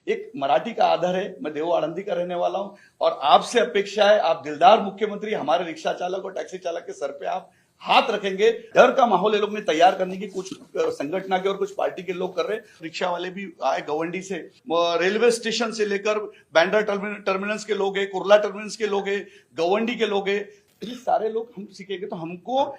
एक मराठी का आधार है। मैं देव आनंदी का रहने वाला हूं और आपसे अपेक्षा है, आप दिलदार मुख्यमंत्री हमारे रिक्शा चालक और टैक्सी चालक के सर पे आप हाथ रखेंगे। डर का माहौल ये लोग ने तैयार करने की कुछ संगठन के और कुछ पार्टी के लोग कर रहे हैं। रिक्शा वाले भी आए गवंडी से, रेलवे स्टेशन से लेकर बैंड्रा टर्मिनल्स के लोग हैं, कुर्ला टर्मिनल्स के लोग हैं, गवंडी के लोग हैं। ये सारे लोग हम सीखेंगे तो हमको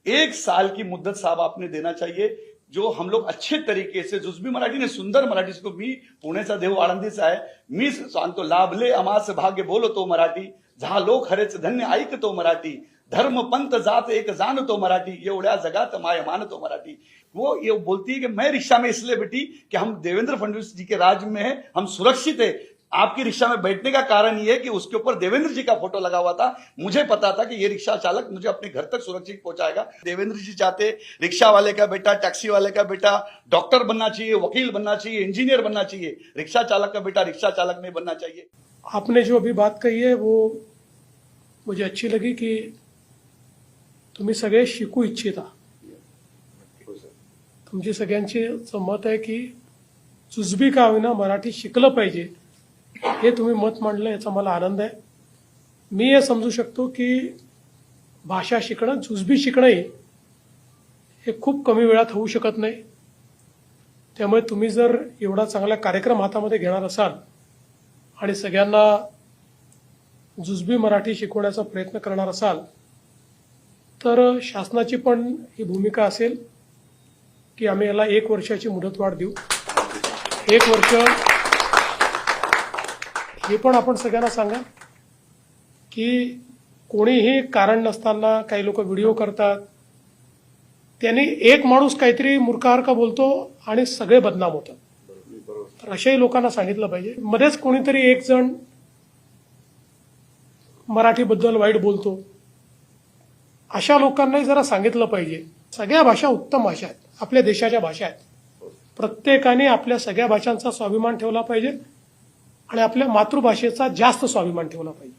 1 साल की मुद्दत साहब आपने देना चाहिए, जो हम लोग अच्छे तरीके से जुजबी मराठी ने सुंदर मराठी को मी पुण्याचा देव आळंदीचा आहे, मी सांगतो लाभले अमास भाग्य बोलतो मराठी, जहां लोक हरेच धन्य ऐकतो मराठी, धर्म पंथ जात एक जानतो मराठी, एवढ्या जगात माय मानतो मराठी। वो ये बोलती है कि मैं रिक्शा में इसलिए बैठी कि हम देवेंद्र फडणवीस जी के राज में है, हम सुरक्षित है। आपकी रिक्शा में बैठने का कारण ये है कि उसके ऊपर देवेंद्र जी का फोटो लगा हुआ था। मुझे पता था कि ये रिक्शा चालक मुझे अपने घर तक सुरक्षित पहुंचाएगा। देवेंद्र जी चाहते रिक्शा वाले का बेटा, टैक्सी वाले का बेटा डॉक्टर बनना चाहिए, वकील बनना चाहिए, इंजीनियर बनना चाहिए। रिक्शा चालक का बेटा रिक्शा चालक नहीं बनना चाहिए। आपने जो अभी बात कही है वो मुझे अच्छी लगी कि तुम्ही सगळे शिकू इच्छिता। तुमची सगळ्यांची मत आहे की जुजबी का होईना मराठी शिकलं पाहिजे, हे तुम्ही मत मांडलं, याचा मला आनंद आहे। मी हे समजू शकतो की भाषा शिकणं, जुजबी शिकणं हे खूप कमी वेळात होऊ शकत नाही। त्यामुळे तुम्ही जर एवढा चांगला कार्यक्रम हातामध्ये घेणार असाल आणि सगळ्यांना जुजबी मराठी शिकवण्याचा प्रयत्न करणार असाल तर शासनाची पण ही भूमिका असेल की आम्ही याला 1 वर्षाची मुदतवाढ देऊ। 1 वर्ष हे पण आपण सगळ्यांना सांगा की कोणीही कारण नसताना काही लोक व्हिडिओ करतात, त्यांनी एक माणूस काहीतरी मूर्खार्क बोलतो आणि सगळे बदनाम होतात। तर अशाही लोकांना सांगितलं पाहिजे। मध्येच कोणीतरी एक जण मराठीबद्दल वाईट बोलतो, अशा लोकांनाही जरा सांगितलं पाहिजे। सगळ्या भाषा उत्तम भाषा आहेत, आपल्या देशाच्या भाषा आहेत। प्रत्येकाने आपल्या सगळ्या भाषांचा स्वाभिमान ठेवला पाहिजे आणि आपल्या मातृभाषेचा जास्त स्वाभिमान ठेवला पाहिजे।